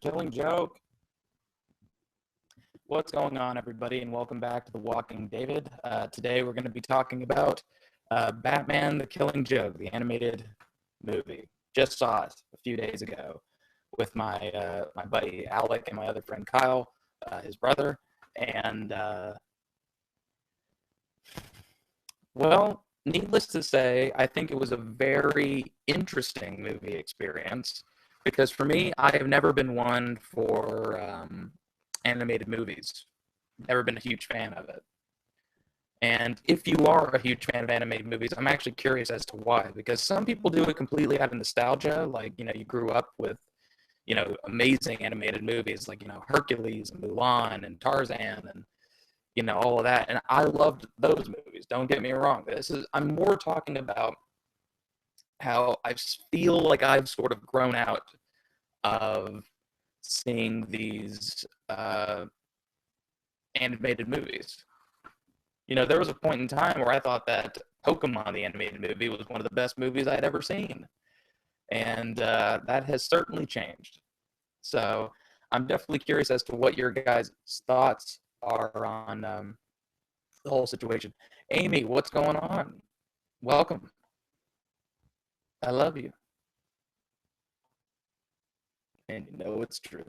Killing Joke. What's going on, everybody, and welcome back to The Walking David. Today we're going to be talking about Batman: The Killing Joke, the animated movie. Just saw it a few days ago with my buddy Alec and my other friend Kyle, his brother, and well, needless to say, I think it was a very interesting movie experience because for me, I have never been one for animated movies. Never been a huge fan of it. And if you are a huge fan of animated movies, I'm actually curious as to why. Because some people do it completely out of nostalgia, like you grew up with amazing animated movies like Hercules and Mulan and Tarzan and all of that, and I loved those movies. Don't get me wrong. I'm more talking about how I feel like I've sort of grown out of seeing these animated movies. There was a point in time where I thought that Pokemon, the animated movie, was one of the best movies I'd ever seen. And that has certainly changed. So I'm definitely curious as to what your guys' thoughts are on the whole situation. Amy, what's going on? Welcome. I love you. And it's true.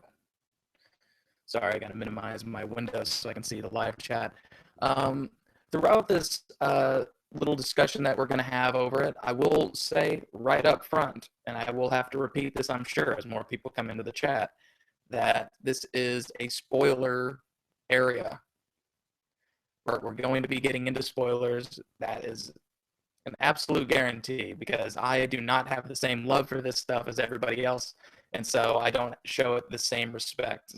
Sorry, I got to minimize my windows so I can see the live chat. Throughout this little discussion that we're going to have over it, I will say right up front, and I will have to repeat this, I'm sure, as more people come into the chat, that this is a spoiler area. We're going to be getting into spoilers. That is an absolute guarantee because I do not have the same love for this stuff as everybody else, and so I don't show it the same respect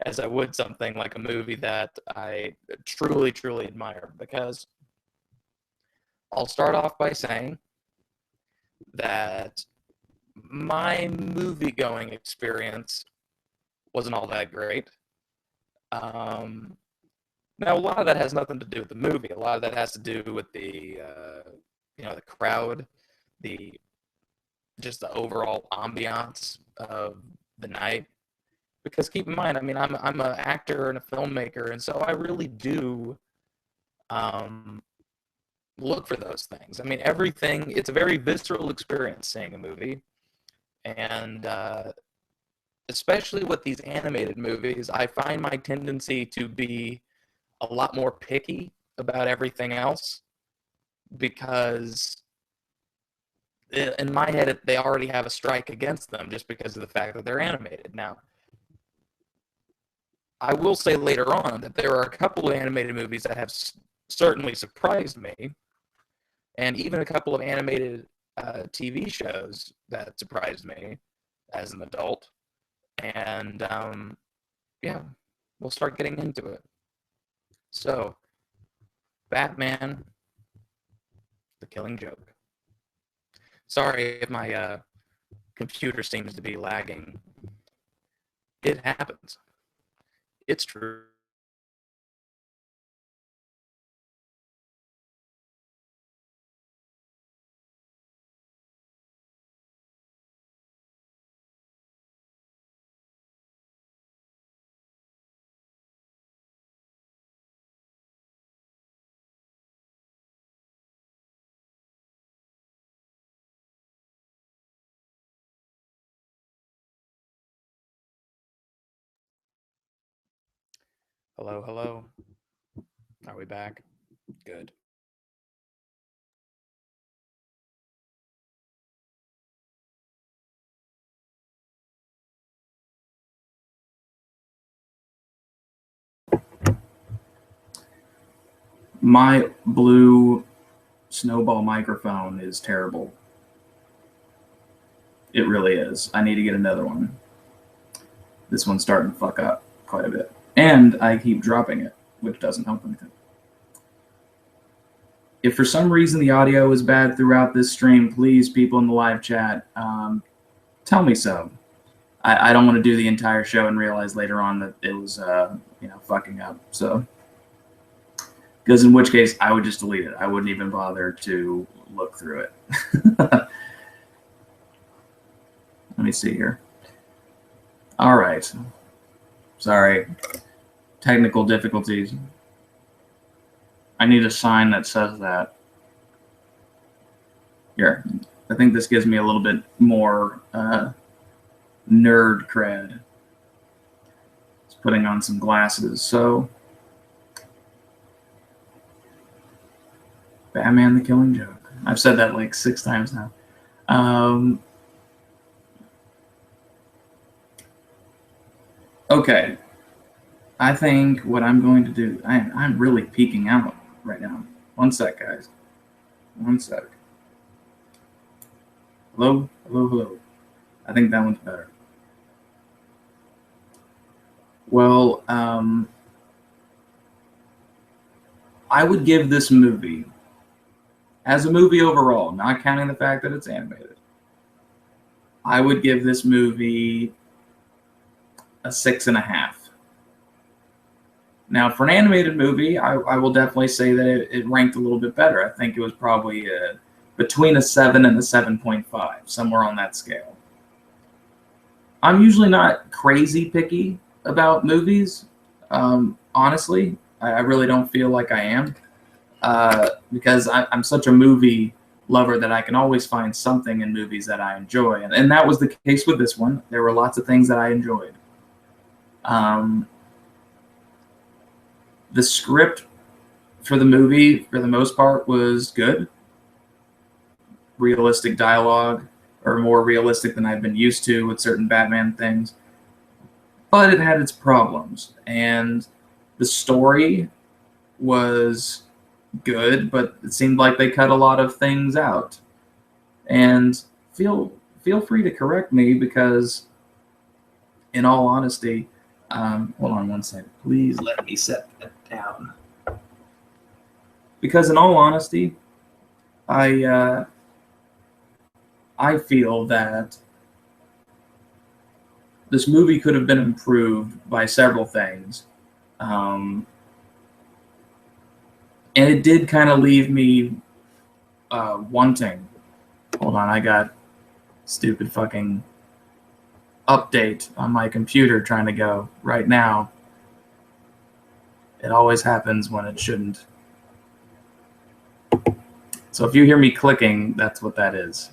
as I would something like a movie that I truly, truly admire. Because I'll start off by saying that my movie-going experience wasn't all that great. Now, a lot of that has nothing to do with the movie. A lot of that has to do with the crowd, just the overall ambiance of the night. Because keep in mind, I mean, I'm an actor and a filmmaker, and so I really do look for those things. I mean, everything. It's a very visceral experience seeing a movie, and especially with these animated movies, I find my tendency to be a lot more picky about everything else because in my head they already have a strike against them just because of the fact that they're animated. Now, I will say later on that there are a couple of animated movies that have certainly surprised me, and even a couple of animated TV shows that surprised me as an adult. And yeah, we'll start getting into it. So, Batman: The Killing Joke. Sorry if my computer seems to be lagging. It happens. It's true. Hello, hello. Are we back? Good. My blue snowball microphone is terrible. It really is. I need to get another one. This one's starting to fuck up quite a bit. And I keep dropping it, which doesn't help anything. If for some reason the audio is bad throughout this stream, please, people in the live chat, tell me so. I don't want to do the entire show and realize later on that it was, fucking up. So, because in which case I would just delete it. I wouldn't even bother to look through it. Let me see here. All right. Sorry. Technical difficulties. I need a sign that says that. Here. I think this gives me a little bit more nerd cred. Just putting on some glasses. So, Batman the Killing Joke. I've said that like 6 times now. Okay. I think what I'm going to do, I'm really peeking out right now. One sec, guys. One sec. Hello? Hello, hello. I think that one's better. Well, I would give this movie, as a movie overall, not counting the fact that it's animated, I would give this movie a 6.5. Now, for an animated movie, I will definitely say that it ranked a little bit better. I think it was probably between a 7 and a 7.5, somewhere on that scale. I'm usually not crazy picky about movies. Honestly, I really don't feel like I am, because I'm such a movie lover that I can always find something in movies that I enjoy. And that was the case with this one. There were lots of things that I enjoyed. The script for the movie, for the most part, was good. Realistic dialogue, or more realistic than I've been used to with certain Batman things. But it had its problems. And the story was good, but it seemed like they cut a lot of things out. And feel free to correct me, because in all honesty, hold on one second. Please let me set that down. Because in all honesty, I feel that this movie could have been improved by several things. And it did kind of leave me wanting. Hold on, I got stupid fucking update on my computer trying to go right now. It always happens when it shouldn't. So if you hear me clicking, that's what that is.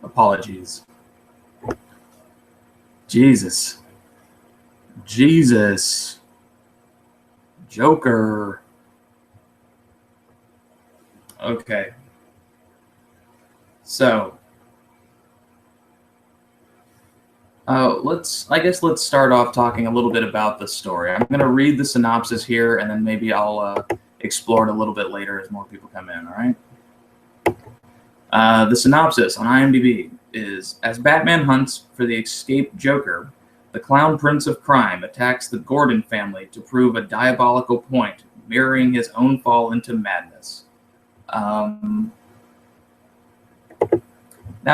Apologies. Jesus. Joker. Okay. So, let's start off talking a little bit about the story. I'm going to read the synopsis here, and then maybe I'll explore it a little bit later as more people come in, all right? The synopsis on IMDb is, as Batman hunts for the escaped Joker, the Clown Prince of Crime attacks the Gordon family to prove a diabolical point, mirroring his own fall into madness. Now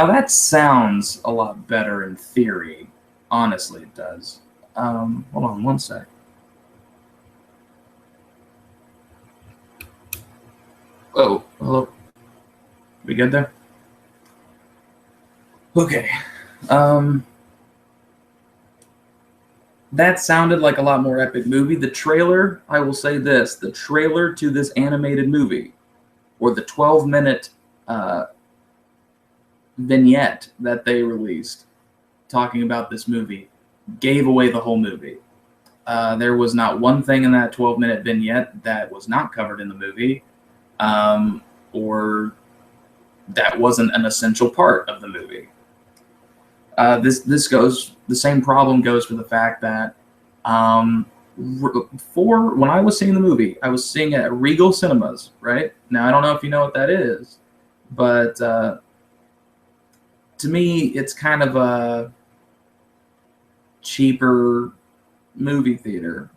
that sounds a lot better in theory. Honestly, it does. Hold on one sec. Oh, hello. We good there? Okay. That sounded like a lot more epic movie. The trailer, I will say this, the trailer to this animated movie, or the 12-minute vignette that they released talking about this movie, gave away the whole movie. There was not one thing in that 12-minute vignette that was not covered in the movie, or that wasn't an essential part of the movie. This goes, the same problem goes for the fact that when I was seeing the movie, I was seeing it at Regal Cinemas, right? Now, I don't know if you know what that is, but to me, it's kind of a cheaper movie theater.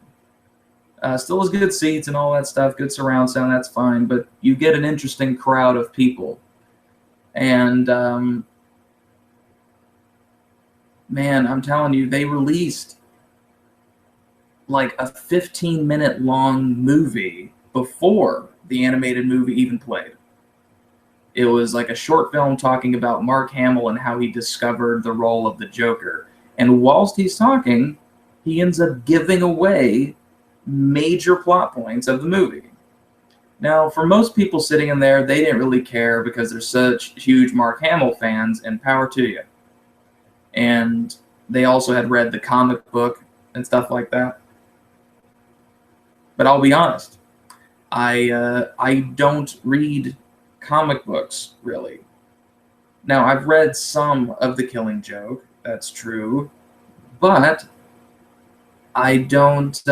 Still has good seats and all that stuff, good surround sound, that's fine, but you get an interesting crowd of people. And man, I'm telling you, they released like a 15-minute long movie before the animated movie even played. It was like a short film talking about Mark Hamill and how he discovered the role of the Joker. And whilst he's talking, he ends up giving away major plot points of the movie. Now, for most people sitting in there, they didn't really care because they're such huge Mark Hamill fans, and power to you. And they also had read the comic book and stuff like that. But I'll be honest, I don't read comic books, really. Now, I've read some of The Killing Joke, that's true, but I don't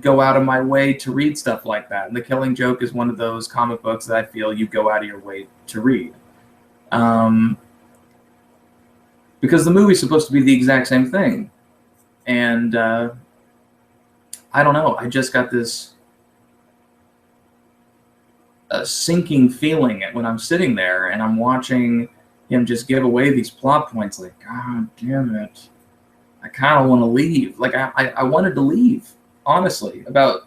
go out of my way to read stuff like that. And The Killing Joke is one of those comic books that I feel you go out of your way to read. Because the movie's supposed to be the exact same thing. And I don't know, I just got this sinking feeling when I'm sitting there and I'm watching him just give away these plot points. Like, God damn it, I kind of want to leave. Like, I wanted to leave. Honestly, about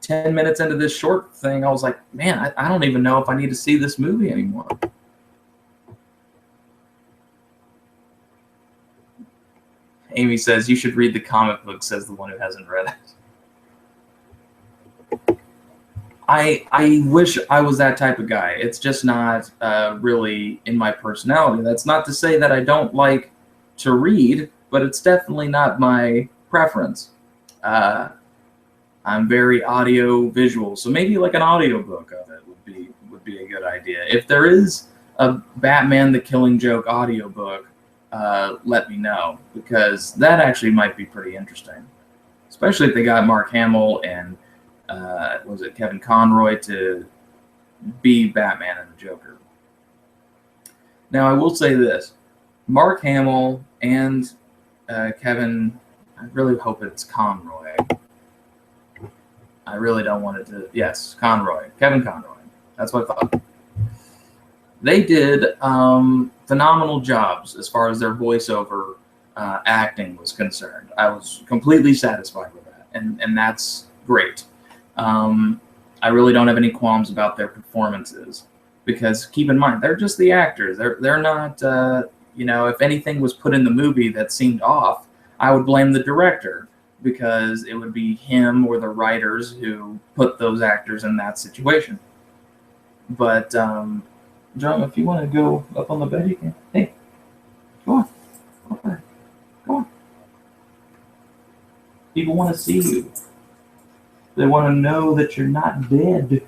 10 minutes into this short thing, I was like, man, I don't even know if I need to see this movie anymore. Amy says, you should read the comic book, says the one who hasn't read it. I wish I was that type of guy. It's just not really in my personality. That's not to say that I don't like to read, but it's definitely not my preference. I'm very audio visual, so maybe like an audiobook of it would be a good idea. If there is a Batman the Killing Joke audiobook, let me know, because that actually might be pretty interesting, especially if they got Mark Hamill and was it Kevin Conroy to be Batman and the Joker. Now, I will say this: Mark Hamill and Kevin, I really hope it's Conroy. I really don't want it to. Yes, Conroy. Kevin Conroy. That's what I thought. They did phenomenal jobs as far as their voiceover acting was concerned. I was completely satisfied with that, and that's great. I really don't have any qualms about their performances, because keep in mind, they're just the actors. They're not. If anything was put in the movie that seemed off, I would blame the director, because it would be him or the writers who put those actors in that situation. But John, if you want to go up on the bed, you can. Hey, go on. Okay. Go on. People want to see you. They want to know that you're not dead.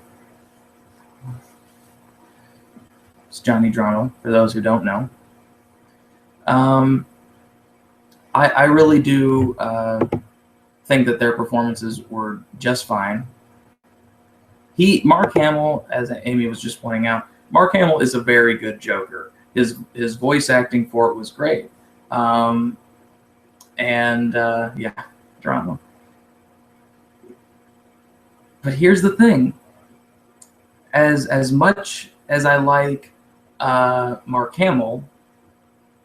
It's Johnny Drano, for those who don't know. I really do think that their performances were just fine. Mark Hamill, as Amy was just pointing out, Mark Hamill is a very good Joker. His voice acting for it was great. Yeah, drama. But here's the thing. As much as I like Mark Hamill,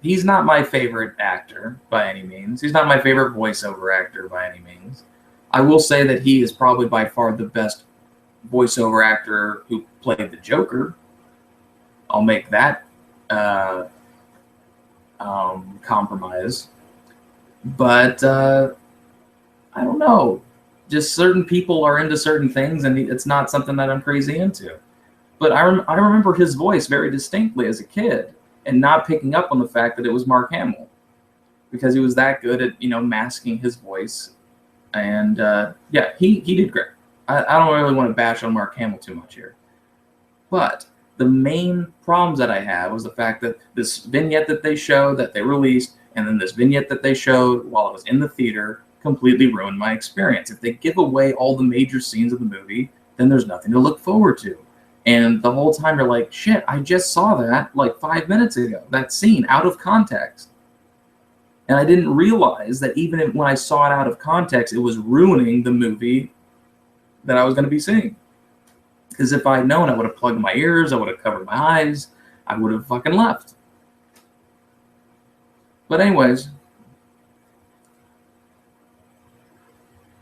he's not my favorite actor by any means. He's not my favorite voiceover actor by any means. I will say that he is probably by far the best voiceover actor who played the Joker. I'll make that compromise. But I don't know. Just certain people are into certain things, and it's not something that I'm crazy into. But I remember his voice very distinctly as a kid, and not picking up on the fact that it was Mark Hamill, because he was that good at masking his voice. And yeah, he did great. I don't really want to bash on Mark Hamill too much here, but the main problems that I had was the fact that this vignette that they showed, that they released, and then this vignette that they showed while I was in the theater, completely ruined my experience. If they give away all the major scenes of the movie, then there's nothing to look forward to. And the whole time you're like, shit, I just saw that like 5 minutes ago, that scene out of context. And I didn't realize that even when I saw it out of context, it was ruining the movie that I was going to be seeing. Because if I had known, I would have plugged my ears, I would have covered my eyes, I would have fucking left. But anyways,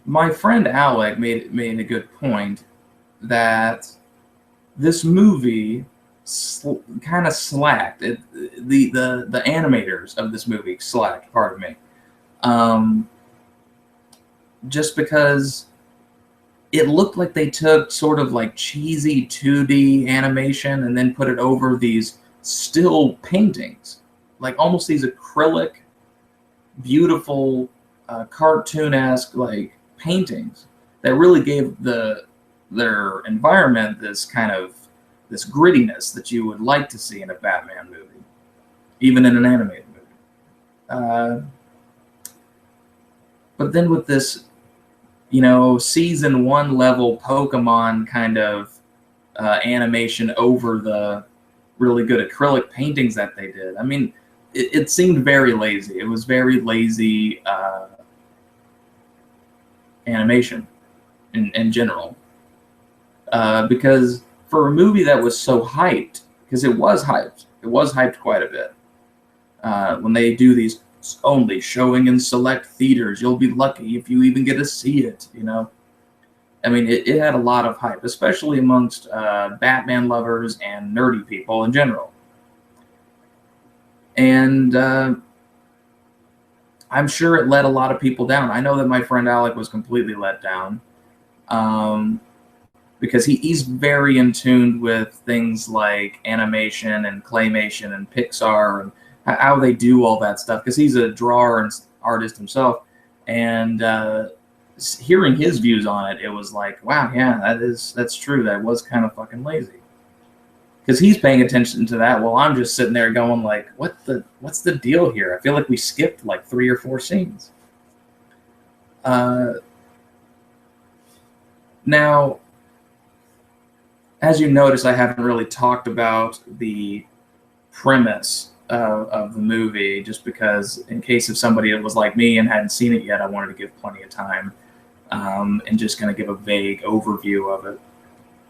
my friend Alec made a good point that this movie kind of slacked. The animators of this movie slacked. Pardon me. Just because it looked like they took sort of like cheesy 2D animation and then put it over these still paintings, like almost these acrylic, beautiful, cartoon-esque like paintings that really gave their environment this kind of this grittiness that you would like to see in a Batman movie, even in an animated movie. But then with this, season 1 level Pokemon kind of animation over the really good acrylic paintings that they did, I mean, it seemed very lazy. It was very lazy animation in general. Because for a movie that was so hyped, because it was hyped quite a bit. When they do these only showing in select theaters, you'll be lucky if you even get to see it, I mean, it had a lot of hype, especially amongst Batman lovers and nerdy people in general. And I'm sure it let a lot of people down. I know that my friend Alec was completely let down. Because he's very in tune with things like animation and claymation and Pixar and how they do all that stuff, because he's a drawer and artist himself. And hearing his views on it, it was like, wow, yeah, that's true. That was kind of fucking lazy. Because he's paying attention to that while I'm just sitting there going like, what's the deal here? I feel like we skipped like 3 or 4 scenes. Now, as you notice, I haven't really talked about the premise of the movie, just because in case if somebody was like me and hadn't seen it yet, I wanted to give plenty of time and just kind of give a vague overview of it.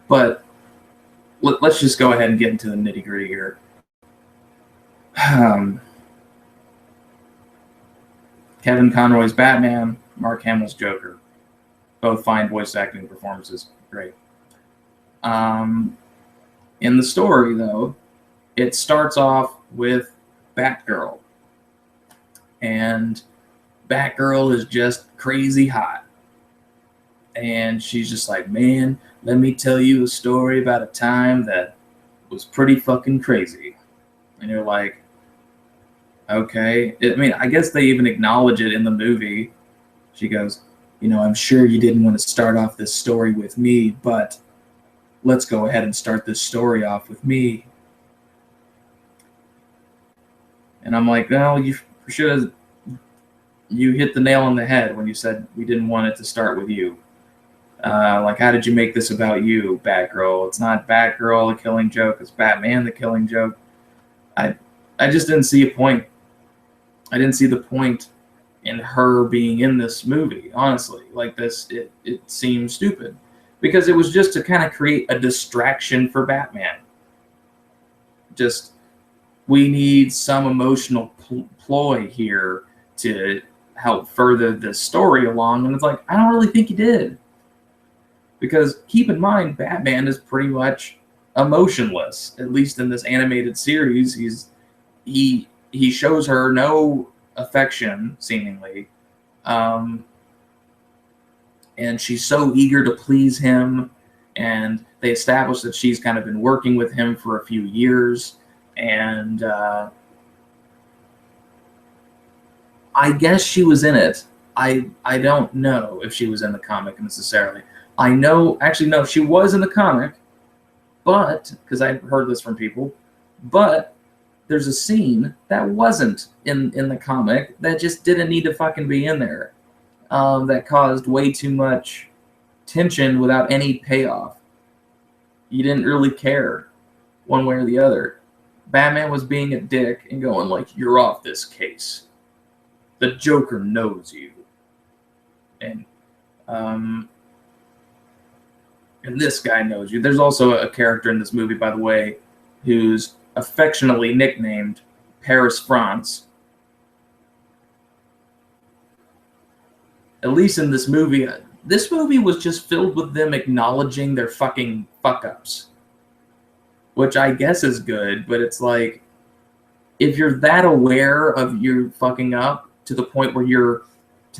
But let's just go ahead and get into the nitty-gritty here. Kevin Conroy's Batman, Mark Hamill's Joker. Both fine voice acting performances. Great. In the story, though, it starts off with Batgirl. And Batgirl is just crazy hot. And she's just like, man, let me tell you a story about a time that was pretty fucking crazy. And you're like, okay. I mean, I guess they even acknowledge it in the movie. She goes, I'm sure you didn't want to start off this story with me, but let's go ahead and start this story off with me. And I'm like, well, you hit the nail on the head when you said we didn't want it to start with you. Like, how did you make this about you, Batgirl? It's not Batgirl the Killing Joke, it's Batman the Killing Joke. I just didn't see a point. I didn't see the point in her being in this movie, honestly. Like this, it seemed stupid. Because it was just to kind of create a distraction for Batman. Just, we need some emotional ploy here to help further the story along. And it's like, I don't really think he did. Because keep in mind, Batman is pretty much emotionless. At least in this animated series, he shows her no affection, seemingly. And she's so eager to please him, and they establish that she's kind of been working with him for a few years, and I guess she was in it. I don't know if she was in the comic necessarily. I know, actually no, she was in the comic, but, because I've heard this from people, but there's a scene that wasn't in the comic that just didn't need to fucking be in there. That caused way too much tension without any payoff. You didn't really care one way or the other. Batman was being a dick and going like, you're off this case. The Joker knows you. And this guy knows you. There's also a character in this movie, by the way, who's affectionately nicknamed Paris France. At least in this movie was just filled with them acknowledging their fucking fuck-ups. which I guess is good, but it's like, if you're that aware of you fucking up to the point where you're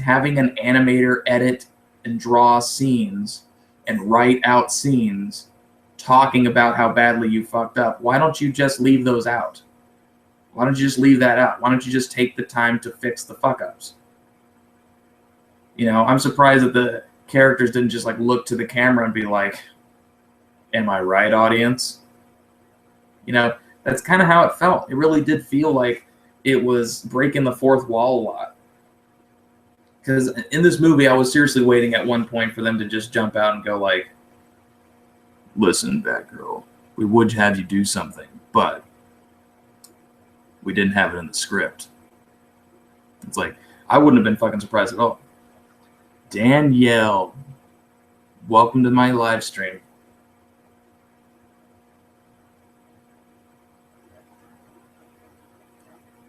having an animator edit and draw scenes and write out scenes talking about how badly you fucked up, why don't you just leave those out? Why don't you just leave that out? Why don't you just take the time to fix the fuck ups? You know, I'm surprised that the characters didn't just like look to the camera and be like, am I right, audience? You know, that's kind of how it felt. It really did feel like it was breaking the fourth wall a lot. Because in this movie, I was seriously waiting at one point for them to just jump out and go like, listen, Batgirl, we would have you do something, but we didn't have it in the script. It's like, I wouldn't have been fucking surprised at all. Danielle, welcome to my live stream.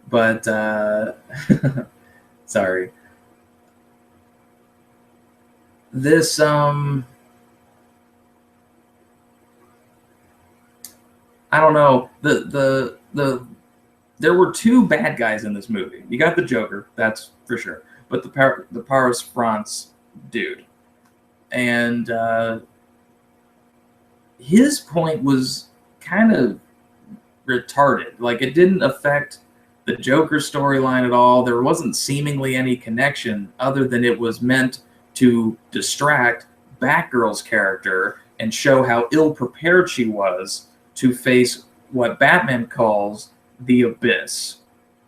But, sorry. This, I don't know. There were two bad guys in this movie. You got the Joker, that's for sure. But the Paris France dude. And his point was kind of retarded. Like, it didn't affect the Joker storyline at all. There wasn't seemingly any connection other than it was meant to distract Batgirl's character and show how ill-prepared she was to face what Batman calls the Abyss.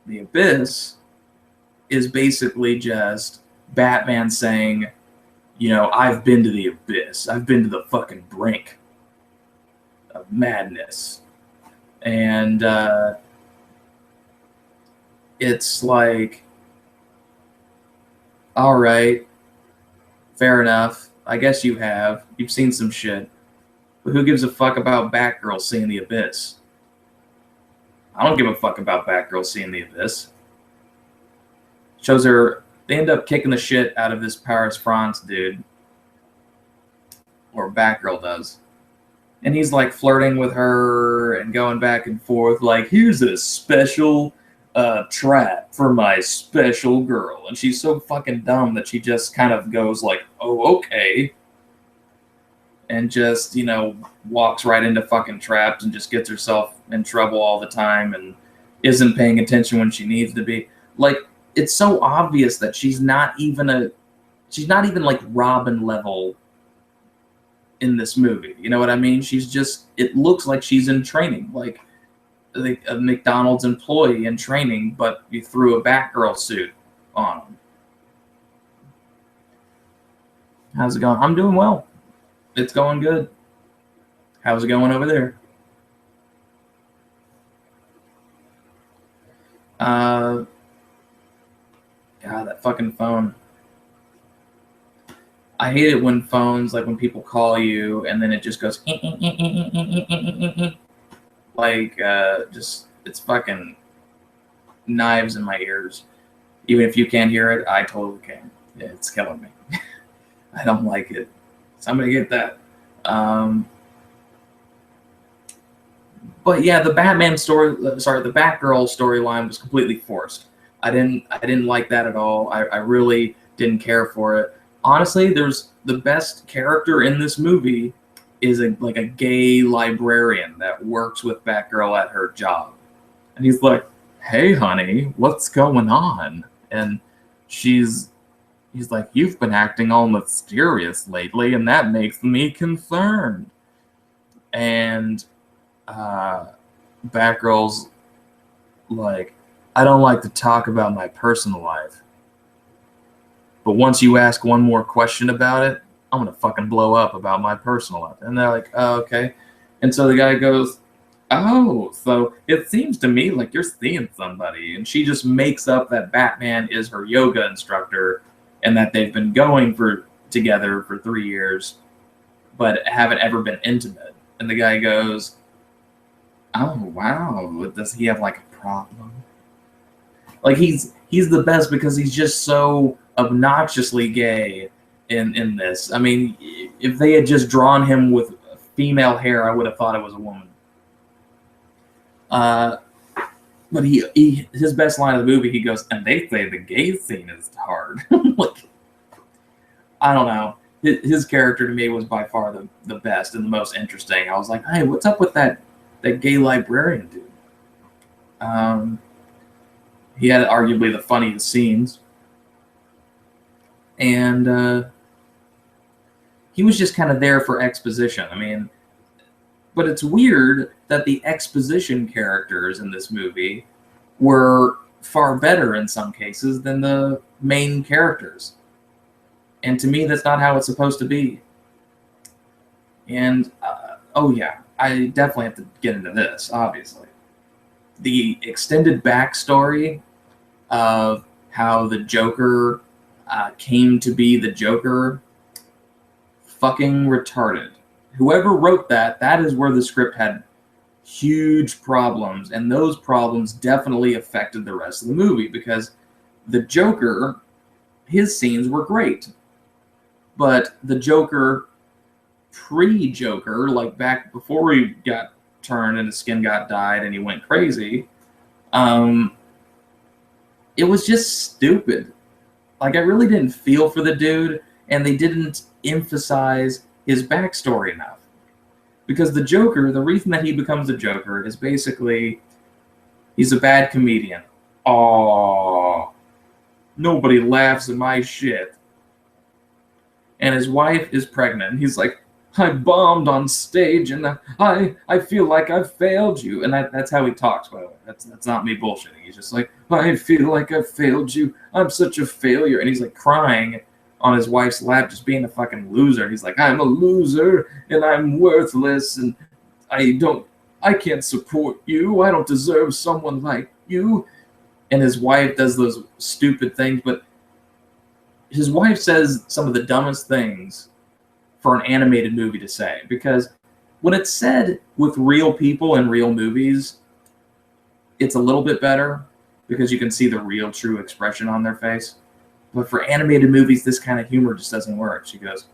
The Abyss is basically just Batman saying, you know, I've been to the abyss. I've been to the fucking brink of madness. And it's like, all right, fair enough. I guess you have. You've seen some shit. But who gives a fuck about Batgirl seeing the abyss? I don't give a fuck about Batgirl seeing the abyss. Shows her, they end up kicking the shit out of this Paris France dude. Or Batgirl does. And he's like flirting with her and going back and forth like, here's a special trap for my special girl. And she's so fucking dumb that she just kind of goes like, oh, okay. And just, you know, walks right into fucking traps and just gets herself in trouble all the time and isn't paying attention when she needs to be. Like, it's so obvious that she's not even like Robin level in this movie. You know what I mean? She's just, it looks like she's in training, like a McDonald's employee in training, but you threw a Batgirl suit on him. How's it going? I'm doing well. It's going good. How's it going over there? God, that fucking phone. I hate it when phones, like when people call you and then it just goes like just, it's fucking knives in my ears. Even if you can't hear it, I totally can. Yeah, it's killing me. I don't like it. Somebody get that. But yeah, the Batman story, sorry, the Batgirl storyline was completely forced. I didn't like that at all. I really didn't care for it. Honestly, there's the best character in this movie is like a gay librarian that works with Batgirl at her job. And he's like, hey, honey, what's going on? And he's like, you've been acting all mysterious lately, and that makes me concerned. And Batgirl's like, I don't like to talk about my personal life. But once you ask one more question about it, I'm going to fucking blow up about my personal life. And they're like, oh, okay. And so the guy goes, oh, so it seems to me like you're seeing somebody. And she just makes up that Batman is her yoga instructor and that they've been going together for 3 years, but haven't ever been intimate. And the guy goes, oh, wow, does he have like a problem? Like, he's the best because he's just so obnoxiously gay in this. I mean, if they had just drawn him with female hair, I would have thought it was a woman. But his best line of the movie, he goes, and they say the gay scene is hard. Like, I don't know. His character to me was by far the best and the most interesting. I was like, hey, what's up with that gay librarian dude? He had arguably the funniest scenes. And he was just kind of there for exposition. I mean, but it's weird that the exposition characters in this movie were far better in some cases than the main characters. And to me, that's not how it's supposed to be. And, oh yeah, I definitely have to get into this, obviously. The extended backstory of how the Joker came to be the Joker, fucking retarded. Whoever wrote that is where the script had huge problems, and those problems definitely affected the rest of the movie, because the Joker, his scenes were great. But the Joker, pre-Joker, like back before he got turned and his skin got dyed and he went crazy, it was just stupid. Like, I really didn't feel for the dude, and they didn't emphasize his backstory enough. Because the Joker, the reason that he becomes the Joker is basically he's a bad comedian. Aww, nobody laughs at my shit. And his wife is pregnant. He's like, I bombed on stage, and I feel like I've failed you. And that's how he talks, by the way. That's not me bullshitting. He's just like, I feel like I've failed you. I'm such a failure. And he's like crying on his wife's lap, just being a fucking loser. He's like, I'm a loser, and I'm worthless, and I can't support you. I don't deserve someone like you. And his wife does those stupid things, but his wife says some of the dumbest things for an animated movie to say, because when it's said with real people in real movies, it's a little bit better because you can see the real true expression on their face. But for animated movies, this kind of humor just doesn't work. She goes,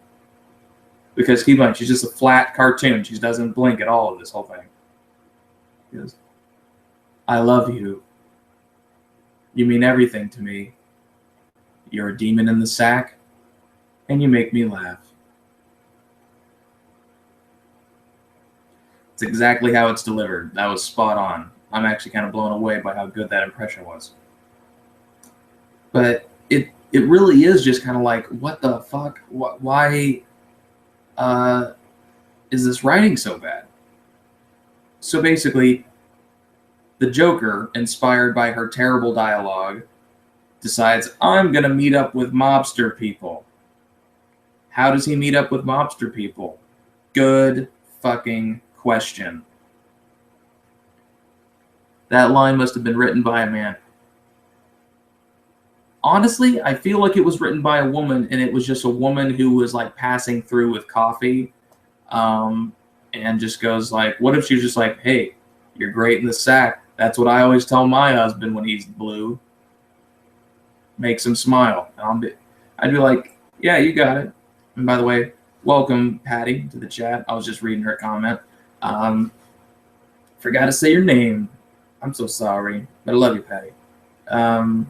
because keep in mind, she's just a flat cartoon. She doesn't blink at all in this whole thing. She goes, I love you. You mean everything to me. You're a demon in the sack, and you make me laugh. It's exactly how it's delivered. That was spot on. I'm actually kind of blown away by how good that impression was. But it really is just kind of like, what the fuck? Why is this writing so bad? So basically, the Joker, inspired by her terrible dialogue, decides, I'm going to meet up with mobster people. How does he meet up with mobster people? Good fucking question. That line must have been written by a man. Honestly, I feel like it was written by a woman, and it was just a woman who was like passing through with coffee, and just goes like, what if she was just like, hey, you're great in the sack. That's what I always tell my husband when he's blue. Makes him smile. And I'd be like, yeah, you got it. And by the way, welcome, Patty, to the chat. I was just reading her comment. Forgot to say your name. I'm so sorry, but I love you, Patty. I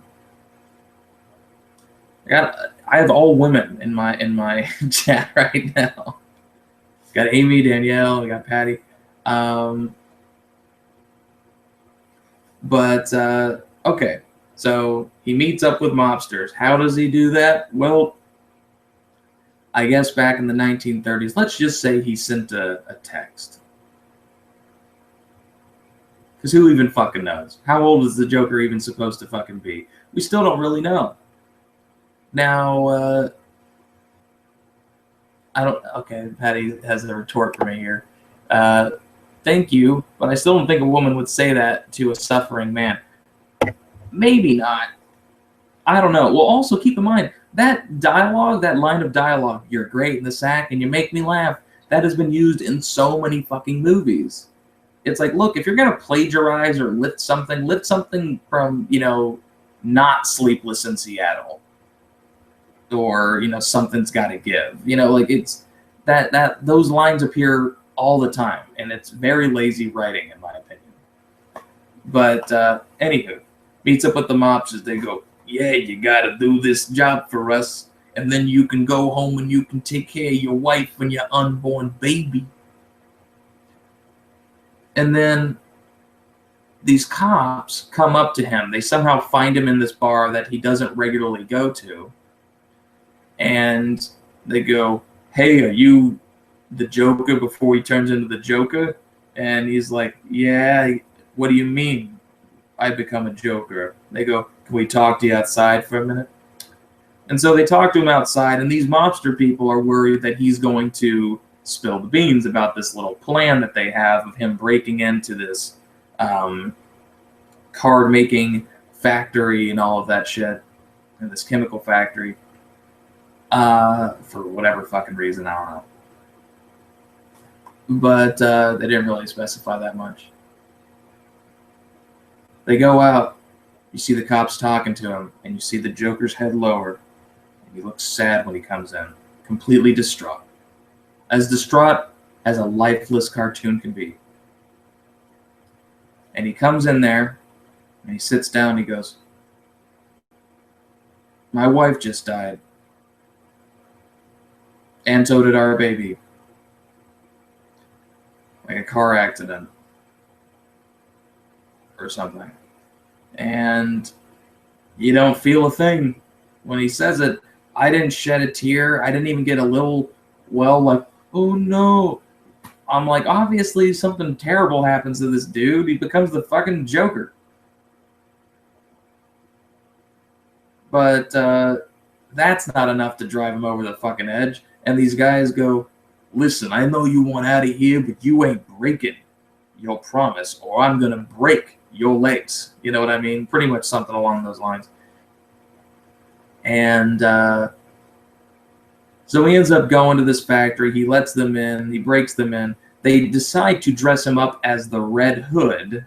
have all women in my chat right now. Got Amy, Danielle, we got Patty. Okay, so he meets up with mobsters. How does he do that? Well, I guess back in the 1930s, let's just say he sent a text. Because who even fucking knows? How old is the Joker even supposed to fucking be? We still don't really know. Now, I don't... Okay, Patty has a retort for me here. Thank you, but I still don't think a woman would say that to a suffering man. Maybe not. I don't know. Well, also keep in mind, that dialogue, that line of dialogue, you're great in the sack and you make me laugh, that has been used in so many fucking movies. It's like, look, if you're going to plagiarize or lift something from, not Sleepless in Seattle. Or, Something's Gotta Give. Like it's that those lines appear all the time, and it's very lazy writing, in my opinion. But anywho, meets up with the mobsters. They go, yeah, you gotta do this job for us, and then you can go home and you can take care of your wife and your unborn baby. And then these cops come up to him. They somehow find him in this bar that he doesn't regularly go to. And they go, hey, are you the Joker before he turns into the Joker? And he's like, yeah, what do you mean I become a Joker? They go, can we talk to you outside for a minute? And so they talk to him outside, and these mobster people are worried that he's going to spill the beans about this little plan that they have of him breaking into this card-making factory and all of that shit, and this chemical factory, for whatever fucking reason, I don't know. But they didn't really specify that much. They go out, you see the cops talking to him, and you see the Joker's head lower, and he looks sad when he comes in, completely distraught. As distraught as a lifeless cartoon can be. And he comes in there, and he sits down, and he goes, my wife just died. And so did our baby. Like a car accident. Or something. And you don't feel a thing when he says it. I didn't shed a tear. I didn't even get a little, well, like, oh no. I'm like, obviously something terrible happens to this dude. He becomes the fucking Joker. But that's not enough to drive him over the fucking edge. And these guys go, listen, I know you want out of here, but you ain't breaking your promise, or I'm going to break your legs. You know what I mean? Pretty much something along those lines. And so he ends up going to this factory. He lets them in. He breaks them in. They decide to dress him up as the Red Hood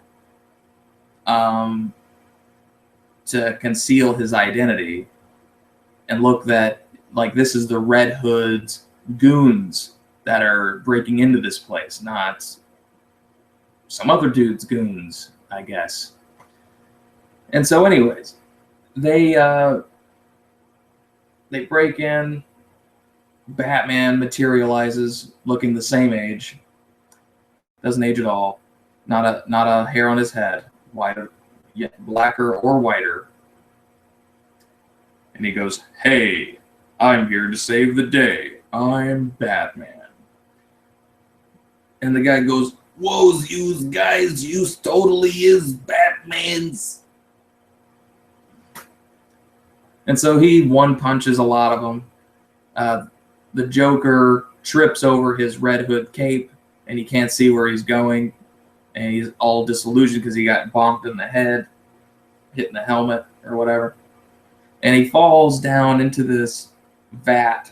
to conceal his identity and look that, like, this is the Red Hood's goons that are breaking into this place, not some other dude's goons, I guess. And so anyways, they break in. Batman materializes looking the same age. Doesn't age at all. Not a hair on his head. Whiter, yet blacker or whiter. And he goes, hey, I'm here to save the day. I'm Batman. And the guy goes, whoa, you guys, you totally is Batman's. And so he one punches a lot of them. The Joker trips over his Red Hood cape, and he can't see where he's going. And he's all disillusioned because he got bonked in the head, hitting the helmet or whatever. And he falls down into this vat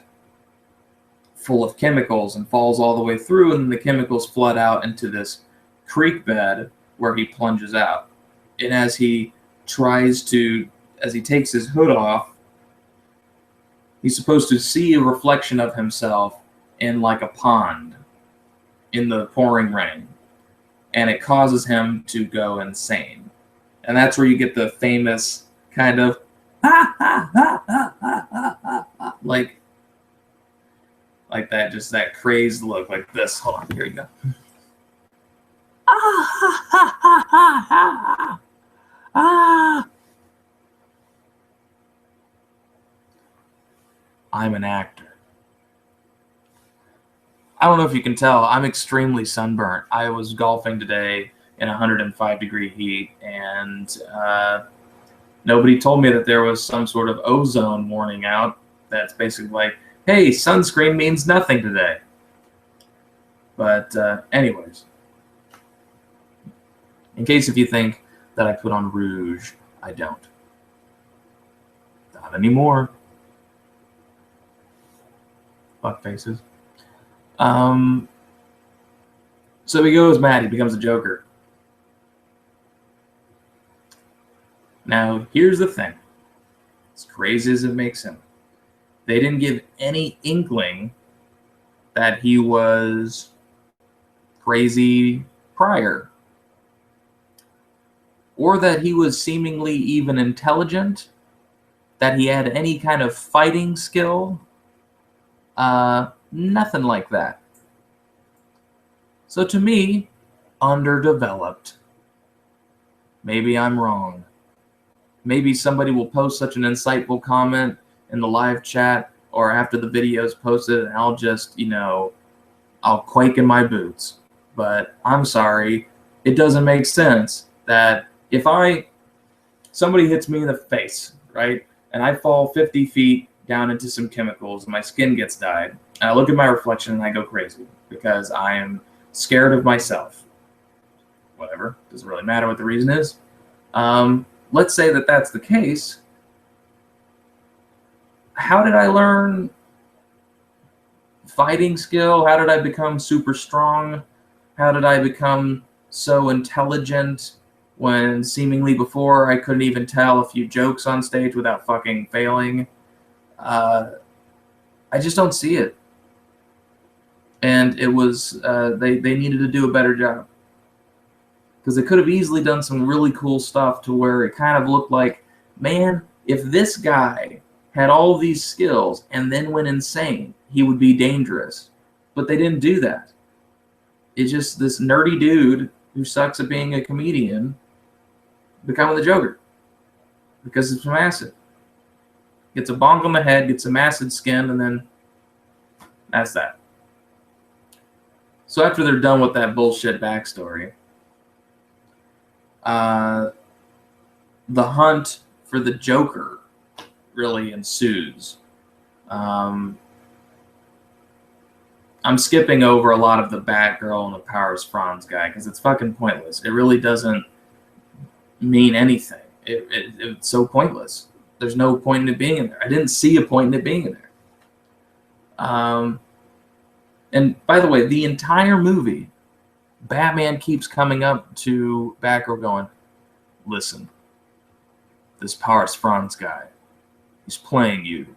full of chemicals and falls all the way through, and the chemicals flood out into this creek bed where he plunges out. And as he takes his hood off, he's supposed to see a reflection of himself in like a pond in the pouring rain. And it causes him to go insane. And that's where you get the famous kind of like that, just that crazed look, like this. Hold on, here you go. I'm an actor. I don't know if you can tell, I'm extremely sunburnt. I was golfing today in 105-degree heat, and nobody told me that there was some sort of ozone warning out that's basically like, hey, sunscreen means nothing today. But anyways, in case if you think that I put on rouge, I don't. Not anymore. Fuck faces. So he goes mad. He becomes a Joker. Now, here's the thing. As crazy as it makes him, they didn't give any inkling that he was crazy prior. or that he was seemingly even intelligent, that he had any kind of fighting skill. Nothing like that. So to me, underdeveloped. Maybe I'm wrong. Maybe somebody will post such an insightful comment in the live chat or after the video is posted, and I'll just, I'll quake in my boots. But I'm sorry, it doesn't make sense that if somebody hits me in the face, right, and I fall 50 feet down into some chemicals and my skin gets dyed, and I look at my reflection and I go crazy because I am scared of myself. Whatever, doesn't really matter what the reason is. Let's say that that's the case. How did I learn fighting skill? How did I become super strong? How did I become so intelligent when seemingly before I couldn't even tell a few jokes on stage without fucking failing? I just don't see it. And it was, they needed to do a better job. Because they could have easily done some really cool stuff to where it kind of looked like, man, if this guy had all of these skills and then went insane, he would be dangerous. But they didn't do that. It's just this nerdy dude who sucks at being a comedian becoming the Joker. Because it's some acid. Gets a bonk on the head, gets some acid skin, and then that's that. So after they're done with that bullshit backstory, the hunt for the Joker really ensues. I'm skipping over a lot of the Batgirl and the Powers Franz guy because it's fucking pointless. It really doesn't mean anything. It's so pointless. There's no point in it being in there. I didn't see a point in it being in there. And by the way, the entire movie, Batman keeps coming up to Batgirl going, listen, this Powers Franz guy, he's playing you.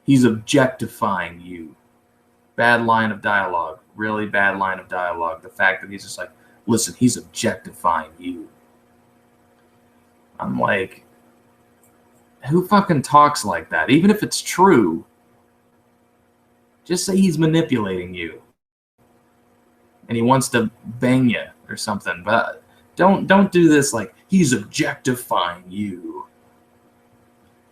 He's objectifying you. Bad line of dialogue. Really bad line of dialogue. The fact that he's just like, listen, he's objectifying you. I'm like, who fucking talks like that? Even if it's true, just say he's manipulating you. And he wants to bang you or something. But don't do this like, he's objectifying you.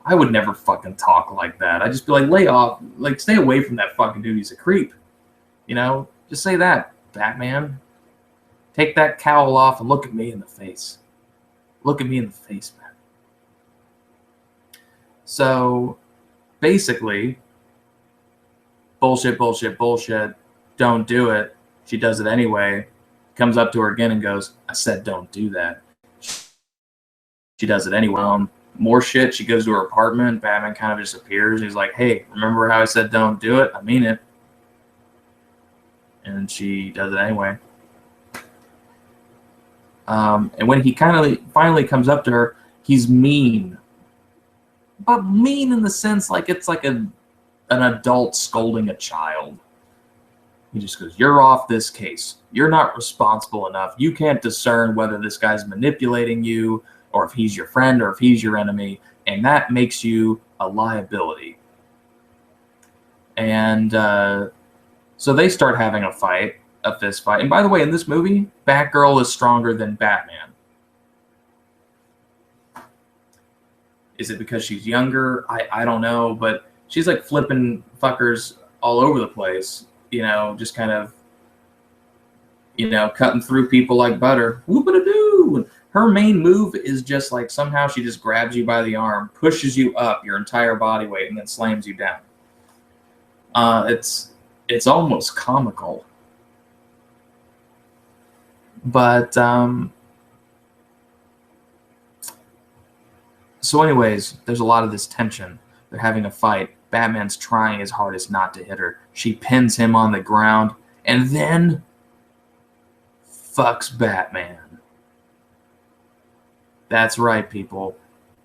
I would never fucking talk like that. I'd just be like, lay off. Like, stay away from that fucking dude. He's a creep. Just say that, Batman. Take that cowl off and look at me in the face. Look at me in the face, man. So, basically, bullshit, bullshit, bullshit. Don't do it. She does it anyway. Comes up to her again and goes, I said don't do that. She does it anyway. More shit. She goes to her apartment. Batman kind of just appears. He's like, hey, remember how I said don't do it? I mean it. And she does it anyway. And when he finally comes up to her, he's mean. But mean in the sense like it's like an adult scolding a child. He just goes, you're off this case. You're not responsible enough. You can't discern whether this guy's manipulating you or if he's your friend or if he's your enemy. And that makes you a liability. And so they start having a fist fight. And by the way, in this movie, Batgirl is stronger than Batman. Is it because she's younger? I don't know. But she's like flipping fuckers all over the place. Just kind of, cutting through people like butter. Whoop-a-doo! Her main move is just like somehow she just grabs you by the arm, pushes you up your entire body weight, and then slams you down. It's almost comical. But, so anyways, there's a lot of this tension. They're having a fight. Batman's trying his hardest not to hit her. She pins him on the ground and then fucks Batman. That's right, people.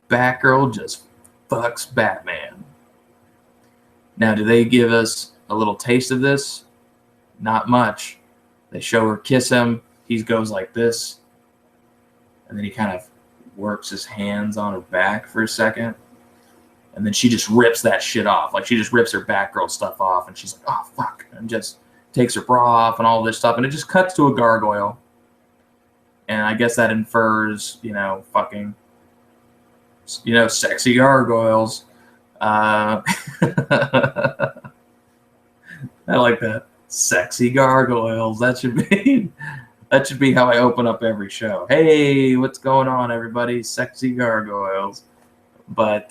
Batgirl just fucks Batman. Now, do they give us a little taste of this? Not much. They show her kiss him. He goes like this. And then he kind of works his hands on her back for a second, and then she just rips that shit off. Like, she just rips her Batgirl stuff off, and she's like, oh, fuck, and just takes her bra off and all this stuff, and it just cuts to a gargoyle. And I guess that infers, fucking, sexy gargoyles. I like that. Sexy gargoyles. That should be how I open up every show. Hey, what's going on, everybody? Sexy gargoyles. But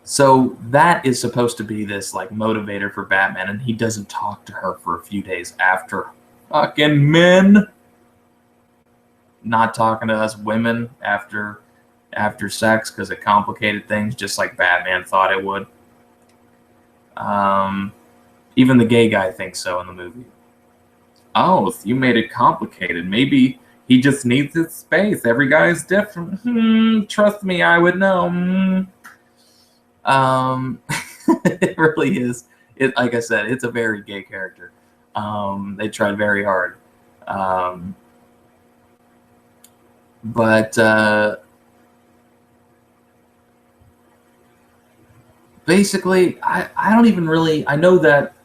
so that is supposed to be this like motivator for Batman, and he doesn't talk to her for a few days after. Fucking men not talking to us women after sex because it complicated things, just like Batman thought it would. Even the gay guy thinks so in the movie. Oh, you made it complicated. Maybe he just needs his space. Every guy is different. Trust me, I would know. It really is. Like I said, it's a very gay character. They tried very hard. But basically, I don't even really. I know that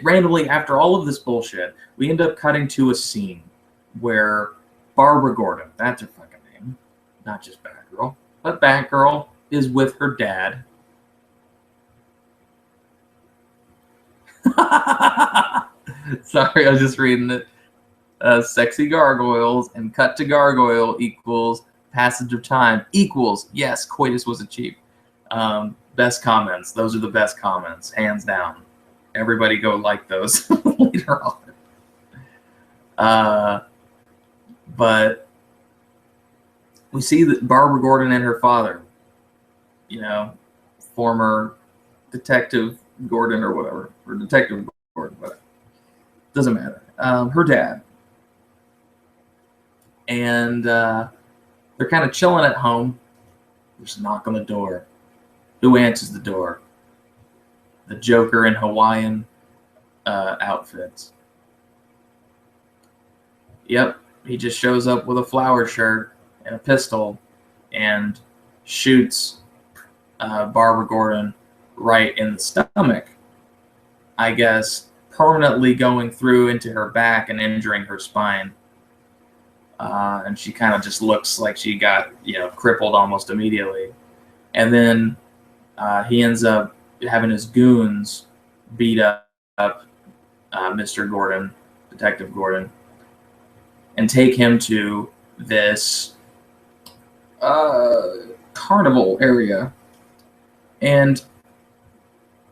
randomly, after all of this bullshit, we end up cutting to a scene where Barbara Gordon, that's her fucking name, not just Batgirl, but Batgirl is with her dad. Sorry, I was just reading it. Sexy gargoyles and cut to gargoyle equals passage of time equals yes, coitus was achieved. Best comments. Those are the best comments, hands down. Everybody go like those later on. But we see that Barbara Gordon and her father, former Detective Gordon or whatever, or Detective Gordon, whatever. Doesn't matter. Her dad. And they're kind of chilling at home. There's a knock on the door. Who answers the door? The Joker in Hawaiian outfits. Yep, he just shows up with a flower shirt and a pistol and shoots Barbara Gordon right in the stomach. I guess permanently going through into her back and injuring her spine. And she kind of just looks like she got, crippled almost immediately. And then he ends up having his goons beat up Mr. Gordon, Detective Gordon, and take him to this carnival area. And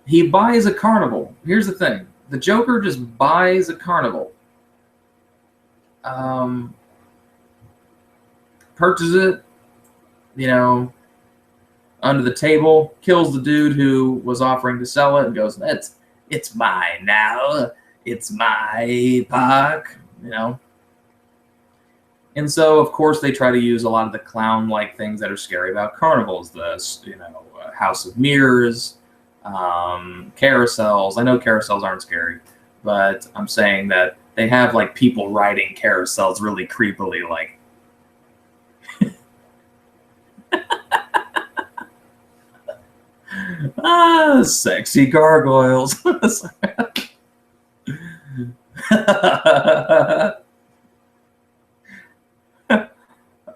he buys a carnival. Here's the thing. The Joker just buys a carnival. Purchases it, under the table, kills the dude who was offering to sell it and goes, it's mine now. It's my park, And so, of course, they try to use a lot of the clown-like things that are scary about carnivals. This, House of Mirrors, carousels. I know carousels aren't scary, but I'm saying that they have like people riding carousels really creepily, like. Sexy gargoyles.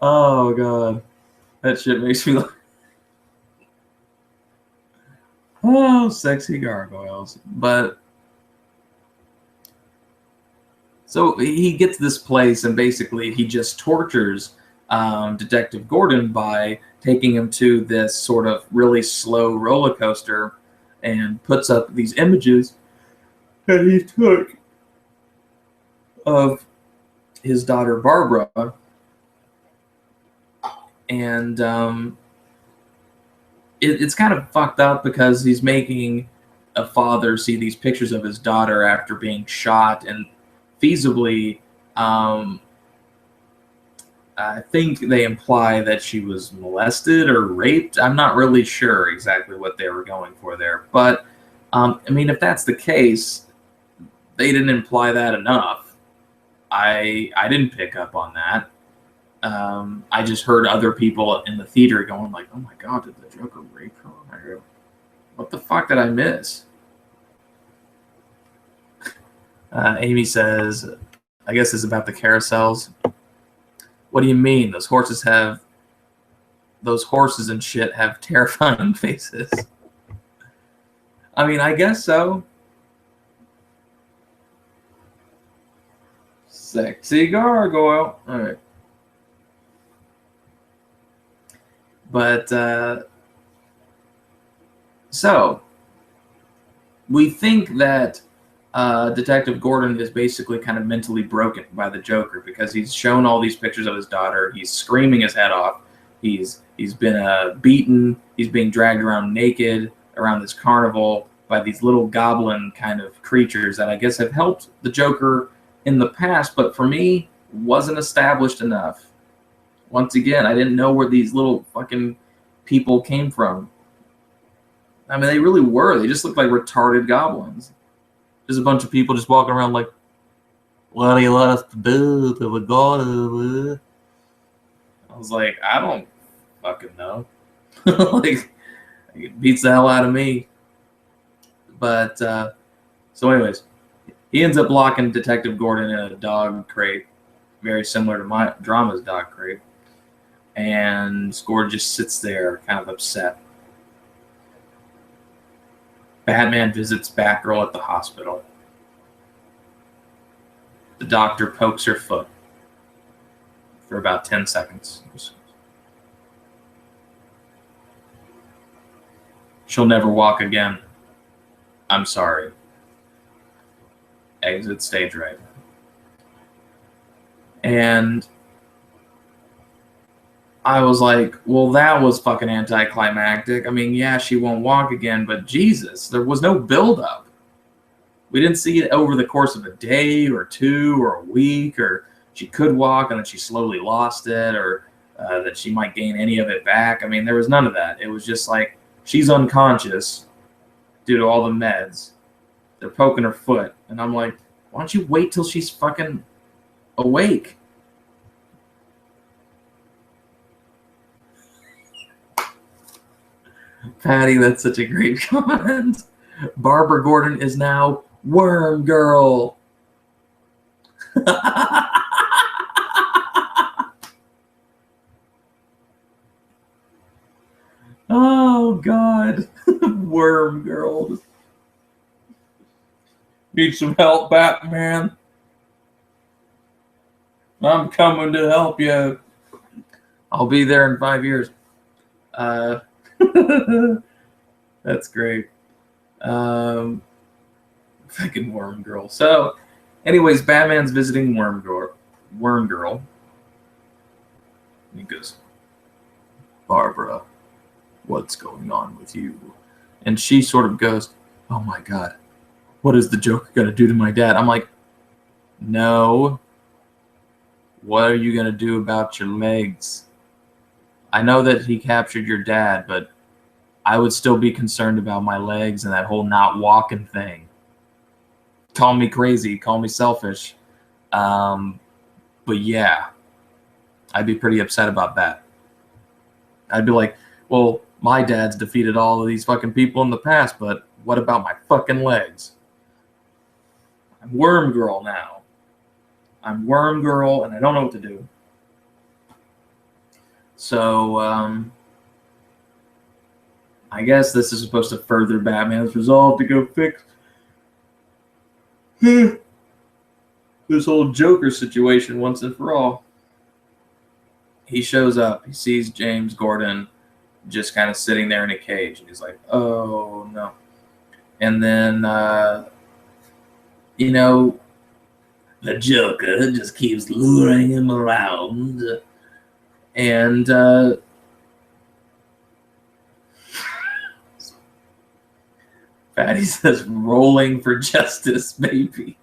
Oh god, that shit makes me like. Oh, sexy gargoyles. But so he gets this place, and basically he just tortures Detective Gordon by taking him to this sort of really slow roller coaster and puts up these images that he took of his daughter Barbara. And it's kind of fucked up because he's making a father see these pictures of his daughter after being shot, and feasibly I think they imply that she was molested or raped. I'm not really sure exactly what they were going for there. But, if that's the case, they didn't imply that enough. I didn't pick up on that. I just heard other people in the theater going like, "Oh my God, did the Joker rape her?" I go, "What the fuck did I miss?" Amy says, "I guess it's about the carousels." What do you mean? Those horses and shit have terrifying faces. I mean, I guess so. Sexy gargoyle. All right. But, so, we think that Detective Gordon is basically kind of mentally broken by the Joker because he's shown all these pictures of his daughter. He's screaming his head off. He's been beaten. He's being dragged around naked around this carnival by these little goblin kind of creatures that I guess have helped the Joker in the past, but for me, wasn't established enough. Once again, I didn't know where these little fucking people came from. I mean, they really were. They just looked like retarded goblins. Just a bunch of people just walking around like, what do you want us to do to the god? I was like, I don't fucking know. Like, it beats the hell out of me. But, so anyways, he ends up locking Detective Gordon in a dog crate, very similar to my drama's dog crate. And Gordon just sits there, kind of upset. Batman visits Batgirl at the hospital. The doctor pokes her foot for about 10 seconds. She'll never walk again. I'm sorry. Exit stage right. And I was like, well, that was fucking anticlimactic. I mean, yeah, she won't walk again, but Jesus, there was no buildup. We didn't see it over the course of a day or two or a week, or she could walk and then she slowly lost it, or that she might gain any of it back. I mean, there was none of that. It was just like, she's unconscious due to all the meds. They're poking her foot. And I'm like, why don't you wait till she's fucking awake? Patty, that's such a great comment. Barbara Gordon is now Worm Girl. Oh, God. Worm Girl. Need some help, Batman? I'm coming to help you. I'll be there in 5 years. That's great. Fucking Worm Girl. So, anyways, Batman's visiting Worm Girl. And he goes, Barbara, what's going on with you? And she sort of goes, oh my God, what is the Joker going to do to my dad? I'm like, no. What are you going to do about your legs? I know that he captured your dad, but I would still be concerned about my legs and that whole not walking thing. Call me crazy, call me selfish. But yeah, I'd be pretty upset about that. I'd be like, well, my dad's defeated all of these fucking people in the past, but what about my fucking legs? I'm Worm Girl now. I'm Worm Girl, and I don't know what to do. So, I guess this is supposed to further Batman's resolve to go fix this whole Joker situation once and for all. He shows up. He sees James Gordon just kind of sitting there in a cage. And he's like, oh, no. And then, the Joker just keeps luring him around. And Patty says, rolling for justice, baby.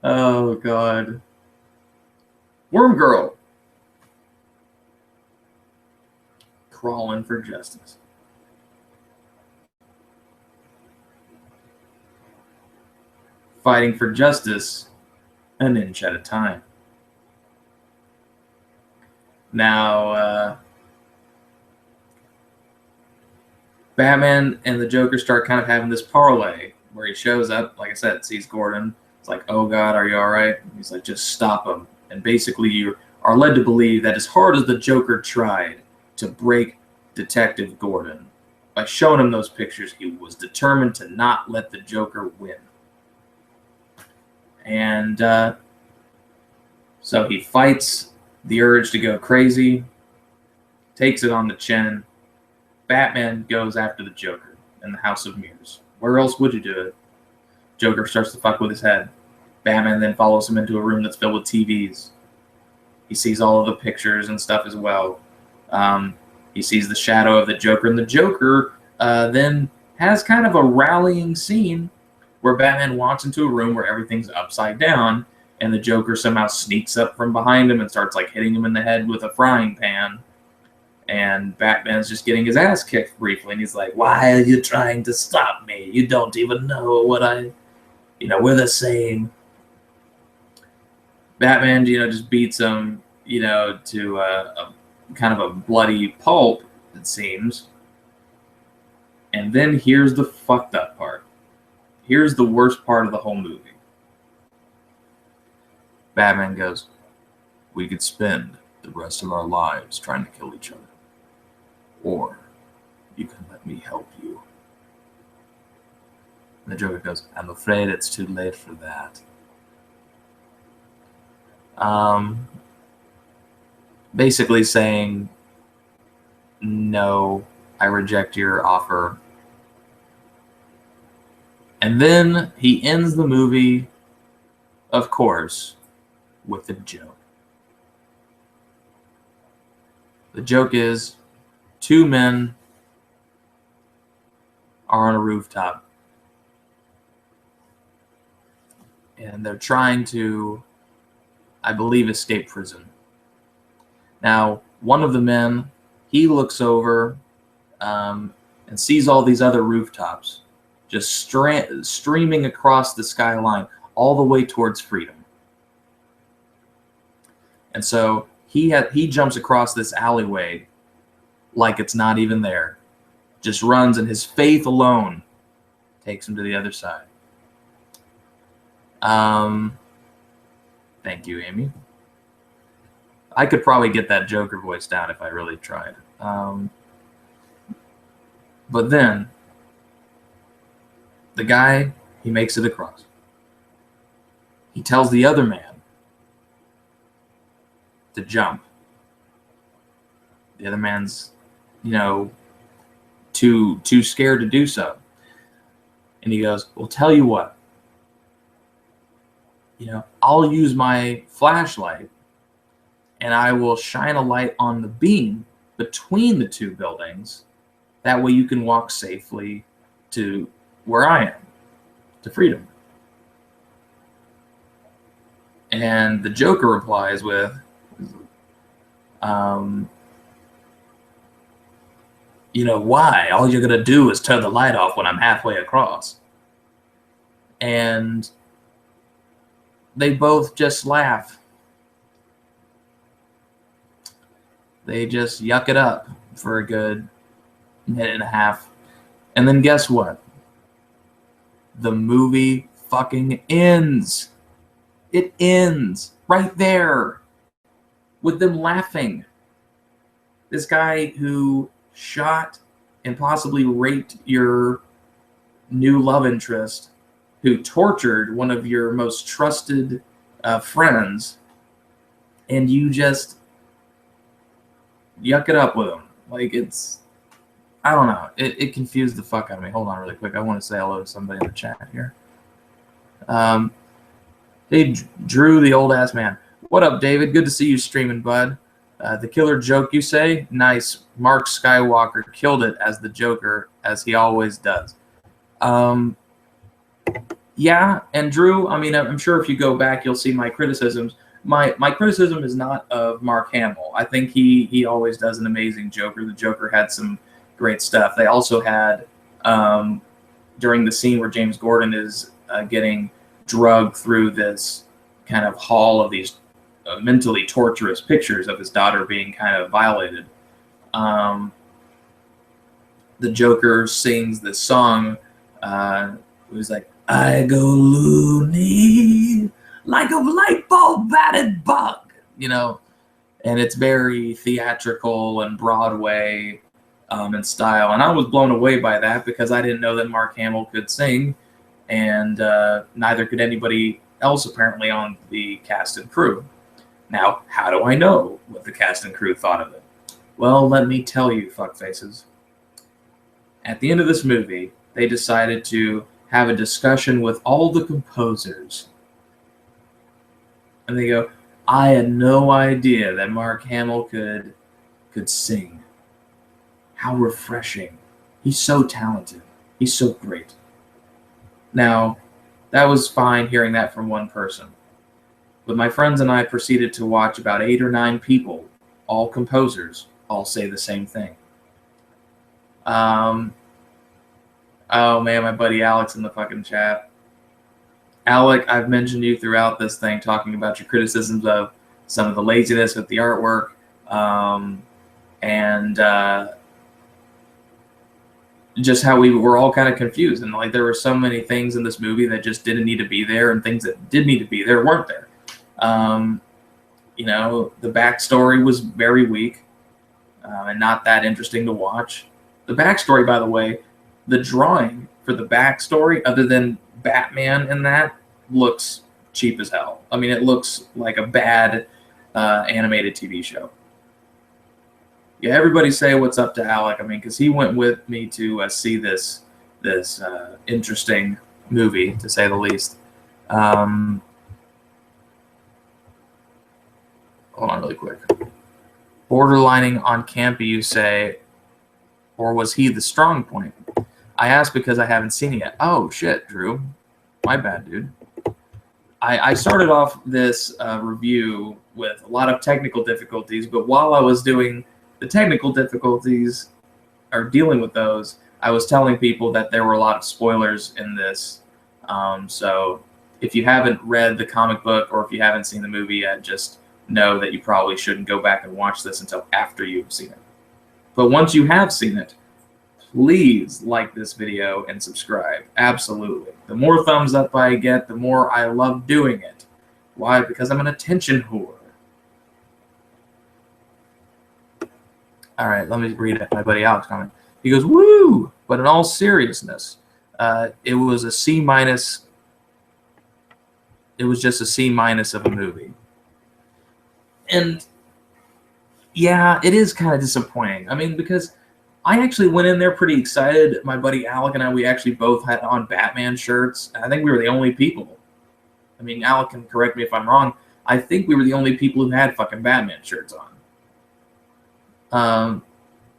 Oh, God. Worm Girl. crawling for justice. Fighting for justice an inch at a time. Now, Batman and the Joker start kind of having this parlay where he shows up, like I said, sees Gordon. It's like, oh God, are you all right? And he's like, just stop him. And basically you are led to believe that as hard as the Joker tried to break Detective Gordon, by showing him those pictures, he was determined to not let the Joker win. And so he fights the urge to go crazy, takes it on the chin. Batman goes after the Joker in the House of Mirrors. Where else would you do it? Joker starts to fuck with his head. Batman then follows him into a room that's filled with TVs. He sees all of the pictures and stuff as well. He sees the shadow of the Joker, and the Joker then has kind of a rallying scene where Batman walks into a room where everything's upside down, and the Joker somehow sneaks up from behind him and starts like hitting him in the head with a frying pan. And Batman's just getting his ass kicked briefly, and he's like, why are you trying to stop me? You don't even know what we're the same. Batman, just beats him, to a kind of a bloody pulp, it seems. And then here's the fucked up part. Here's the worst part of the whole movie. Batman goes, we could spend the rest of our lives trying to kill each other. Or you can let me help you. And the Joker goes, I'm afraid it's too late for that. Basically saying, no, I reject your offer. And then he ends the movie, of course, with a joke. The joke is, two men are on a rooftop, and they're trying to, I believe, escape prison. Now, one of the men, he looks over and sees all these other rooftops just streaming across the skyline all the way towards freedom. And so he jumps across this alleyway like it's not even there. Just runs, and his faith alone takes him to the other side. Thank you, Amy. I could probably get that Joker voice down if I really tried. But then, the guy, he makes it across. He tells the other man to jump. The other man's, too scared to do so. And he goes, well, tell you what. I'll use my flashlight and I will shine a light on the beam between the two buildings. That way you can walk safely to where I am, to freedom. And the Joker replies with, why? All you're going to do is turn the light off when I'm halfway across. And they both just laugh. They just yuck it up for a good minute and a half. And then guess what? The movie fucking ends. It ends right there with them laughing. This guy who shot and possibly raped your new love interest, who tortured one of your most trusted friends, and you just yuck it up with him. Like, I don't know. It confused the fuck out of me. Hold on really quick. I want to say hello to somebody in the chat here. Hey, Drew, the old ass man. What up, David? Good to see you streaming, bud. The killer joke, you say? Nice. Mark Skywalker killed it as the Joker, as he always does. Yeah, and Drew, I'm sure if you go back, you'll see my criticisms. my criticism is not of Mark Hamill. I think he always does an amazing Joker. The Joker had some great stuff. They also had during the scene where James Gordon is getting drugged through this kind of hall of these mentally torturous pictures of his daughter being kind of violated. The Joker sings this song. It was like, I go loony like a light bulb batted bug, you know, and it's very theatrical and Broadway in style. And I was blown away by that because I didn't know that Mark Hamill could sing, and neither could anybody else apparently on the cast and crew. Now, how do I know what the cast and crew thought of it? Well, let me tell you, fuckfaces. At the end of this movie, they decided to have a discussion with all the composers. And they go, I had no idea that Mark Hamill could sing. How refreshing. He's so talented. He's so great. Now, that was fine hearing that from one person. But my friends and I proceeded to watch about 8 or 9 people, all composers, all say the same thing. Oh man, my buddy Alex in the fucking chat. Alec, I've mentioned you throughout this thing, talking about your criticisms of some of the laziness with the artwork, and just how we were all kind of confused. And like there were so many things in this movie that just didn't need to be there, and things that did need to be there weren't there. You know, the backstory was very weak and not that interesting to watch. The backstory, by the way, the drawing for the backstory, other than Batman in that, looks cheap as hell. I mean, it looks like a bad animated TV show. Yeah, everybody say what's up to Alec. I mean, because he went with me to see this interesting movie, to say the least. Hold on really quick. Borderlining on campy, you say, or was he the strong point? I asked because I haven't seen it yet. Oh, shit, Drew. My bad, dude. I started off this review with a lot of technical difficulties, but while I was doing the technical difficulties, or dealing with those, I was telling people that there were a lot of spoilers in this. So if you haven't read the comic book or if you haven't seen the movie yet, just know that you probably shouldn't go back and watch this until after you've seen it. But once you have seen it, please like this video and subscribe. Absolutely. The more thumbs up I get, the more I love doing it. Why? Because I'm an attention whore. All right, let me read my buddy Alex comment. He goes, woo! But in all seriousness, it was a C minus. It was just a C minus of a movie. And yeah, it is kind of disappointing. I mean, because I actually went in there pretty excited. My buddy Alec and I, we actually both had on Batman shirts. I think we were the only people. I mean, Alec can correct me if I'm wrong. I think we were the only people who had fucking Batman shirts on.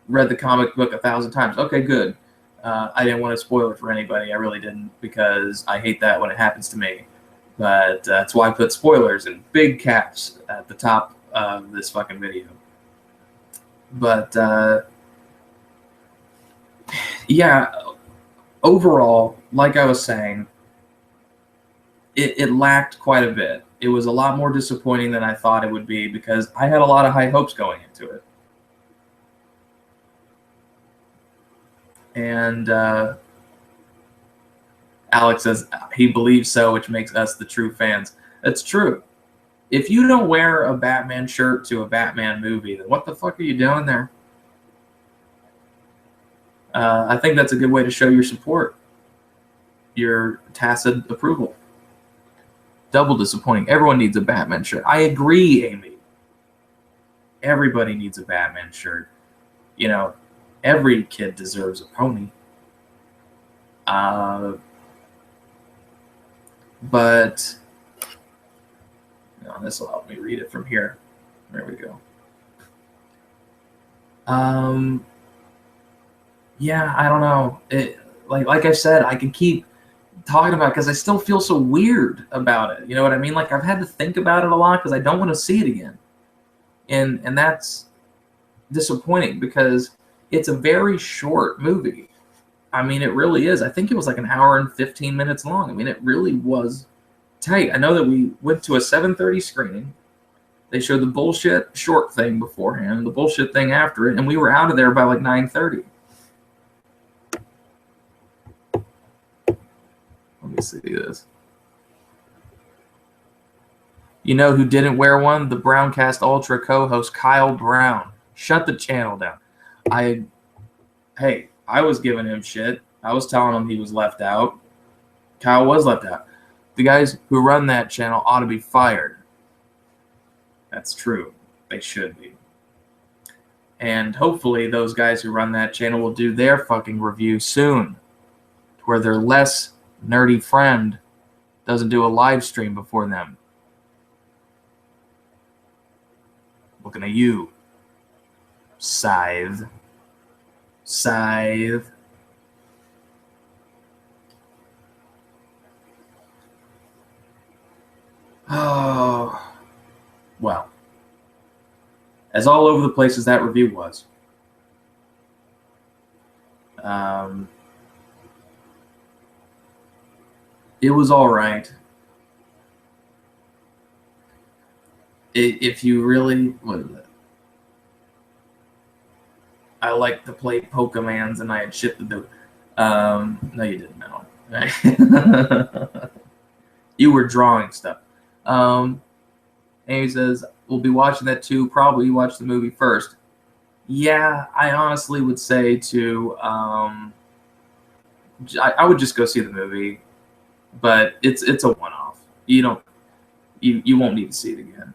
Read the comic book 1,000 times. Okay, good. I didn't want to spoil it for anybody. I really didn't, because I hate that when it happens to me. But that's why I put spoilers in big caps at the top of this fucking video. But yeah, overall, like I was saying, it lacked quite a bit. It was a lot more disappointing than I thought it would be, because I had a lot of high hopes going into it. And Alex says he believes so, which makes us the true fans. That's true. If you don't wear a Batman shirt to a Batman movie, then what the fuck are you doing there? I think that's a good way to show your support, your tacit approval. Double disappointing. Everyone needs a Batman shirt. I agree, Amy. Everybody needs a Batman shirt. You know, every kid deserves a pony. But this will help me read it from here. There we go. Yeah, I don't know. Like I said, I can keep talking about it because I still feel so weird about it. You know what I mean? Like I've had to think about it a lot because I don't want to see it again, and that's disappointing because it's a very short movie. I mean, it really is. I think it was like an hour and 15 minutes long. I mean, it really was tight. I know that we went to a 7:30 screening. They showed the bullshit short thing beforehand, the bullshit thing after it, and we were out of there by like 9:30. Let me see this. You know who didn't wear one? The Browncast Ultra co-host Kyle Brown. Shut the channel down. Hey, I was giving him shit. I was telling him he was left out. Kyle was left out. The guys who run that channel ought to be fired. That's true. They should be. And hopefully those guys who run that channel will do their fucking review soon, where their less nerdy friend doesn't do a live stream before them. Looking at you, Scythe. Scythe. Oh, well, as all over the place as that review was, it was all right. If you really, what is it? I like to play Pokemans and I had shit to do. No, you didn't know. You were drawing stuff. Amy says, we'll be watching that too. Probably watch the movie first. Yeah, I honestly would say to, I would just go see the movie, but it's a one-off. You won't need to see it again.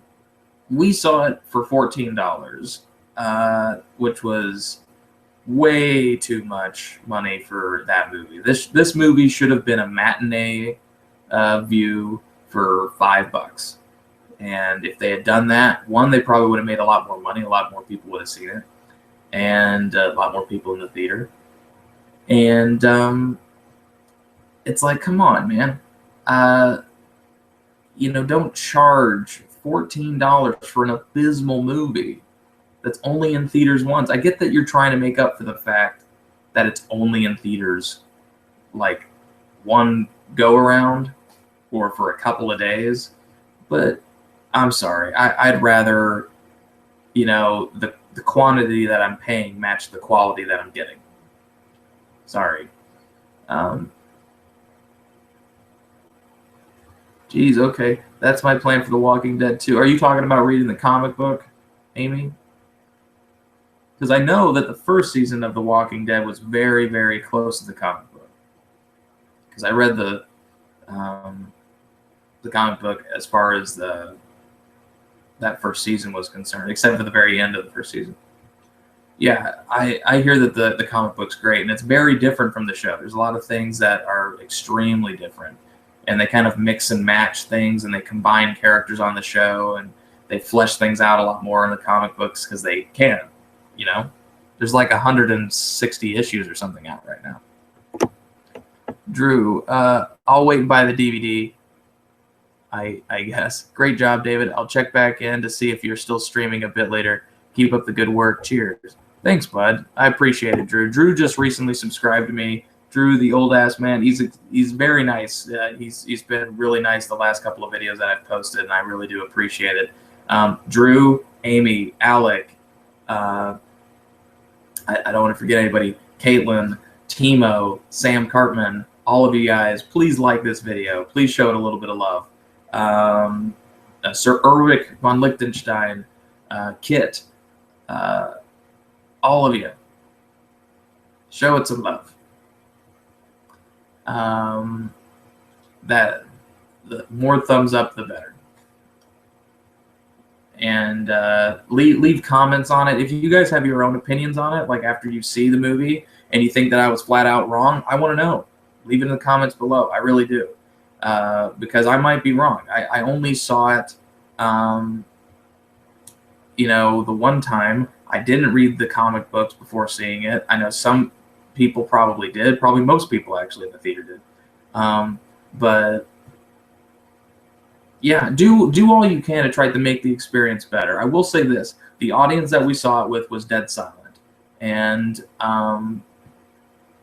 We saw it for $14, which was way too much money for that movie. This movie should have been a matinee view for $5. And if they had done that, one, they probably would have made a lot more money. A lot more people would have seen it, and a lot more people in the theater. And it's like, come on, man. Don't charge $14 for an abysmal movie that's only in theaters once. I get that you're trying to make up for the fact that it's only in theaters like one go around or for a couple of days, but I'm sorry. I'd rather, the quantity that I'm paying match the quality that I'm getting. Sorry. Geez, okay. That's my plan for The Walking Dead 2. Are you talking about reading the comic book, Amy? Because I know that the first season of The Walking Dead was very, very close to the comic book. Because I read the comic book as far as that first season was concerned, except for the very end of the first season. Yeah, I hear that the comic book's great, and it's very different from the show. There's a lot of things that are extremely different, and they kind of mix and match things, and they combine characters on the show, and they flesh things out a lot more in the comic books because they can, There's like 160 issues or something out right now. Drew, I'll wait and buy the DVD. I guess. Great job, David. I'll check back in to see if you're still streaming a bit later. Keep up the good work. Cheers. Thanks, bud. I appreciate it, Drew. Drew just recently subscribed to me. Drew, the old ass man, he's very nice. He's been really nice the last couple of videos that I've posted, and I really do appreciate it. Drew, Amy, Alec, I don't want to forget anybody. Caitlin, Timo, Sam Cartman, all of you guys, please like this video. Please show it a little bit of love. Sir Erwick von Lichtenstein, Kit, all of you, show it some love. That the more thumbs up, the better. And leave comments on it. If you guys have your own opinions on it, like after you see the movie and you think that I was flat out wrong, I want to know. Leave it in the comments below. I really do. Because I might be wrong. I only saw it, the one time. I didn't read the comic books before seeing it. I know some people probably did. Probably most people actually in the theater did. But yeah, do all you can to try to make the experience better. I will say this: the audience that we saw it with was dead silent, and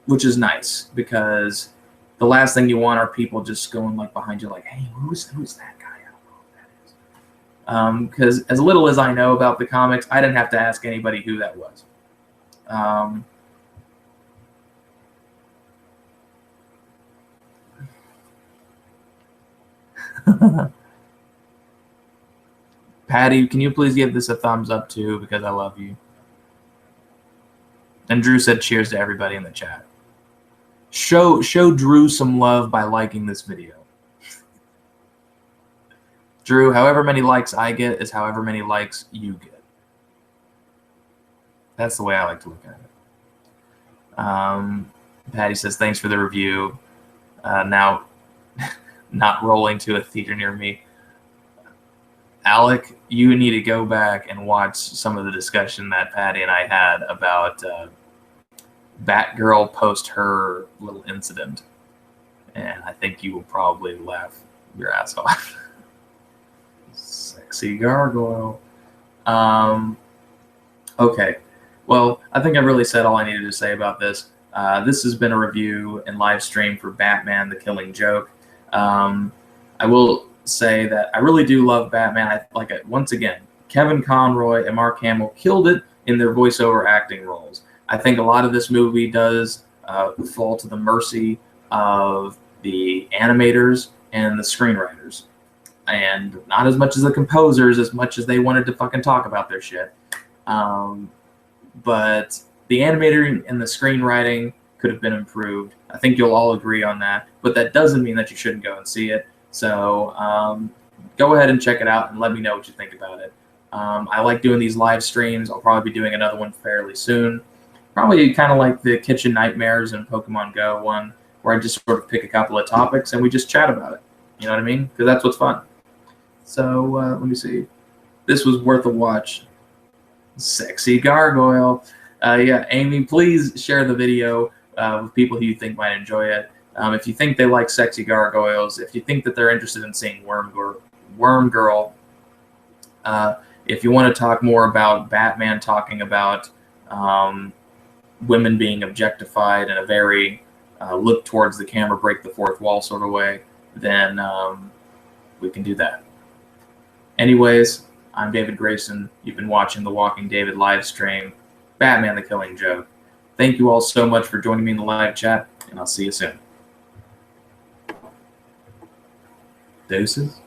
which is nice, because the last thing you want are people just going like behind you, like, "Hey, who's that guy?" I don't know who that is. Because as little as I know about the comics, I didn't have to ask anybody who that was. Patty, can you please give this a thumbs up too, because I love you. And Drew said cheers to everybody in the chat. Show Drew some love by liking this video. Drew, however many likes I get is however many likes you get. That's the way I like to look at it. Patty says, thanks for the review. Now, not rolling to a theater near me. Alec, you need to go back and watch some of the discussion that Patty and I had about Batgirl post her little incident. And I think you will probably laugh your ass off. Sexy gargoyle. Okay. Well, I think I really said all I needed to say about this. This has been a review and live stream for Batman: The Killing Joke. I will say that I really do love Batman. I like it. Once again, Kevin Conroy and Mark Hamill killed it in their voiceover acting roles. I think a lot of this movie does fall to the mercy of the animators and the screenwriters, and not as much as the composers, as much as they wanted to fucking talk about their shit. But the animator and the screenwriting could have been improved. I think you'll all agree on that. But that doesn't mean that you shouldn't go and see it. So go ahead and check it out and let me know what you think about it. I like doing these live streams. I'll probably be doing another one fairly soon. Probably kind of like the Kitchen Nightmares and Pokemon Go one, where I just sort of pick a couple of topics and we just chat about it. You know what I mean? Because that's what's fun. So let me see. This was worth a watch. Sexy gargoyle. Yeah, Amy, please share the video with people who you think might enjoy it. If you think they like sexy gargoyles, if you think that they're interested in seeing Worm Girl, if you want to talk more about Batman talking about women being objectified in a very look towards the camera, break the fourth wall sort of way, then we can do that. Anyways, I'm David Grayson. You've been watching the Walking David live stream, Batman: The Killing Joke. Thank you all so much for joining me in the live chat, and I'll see you soon. Deuces.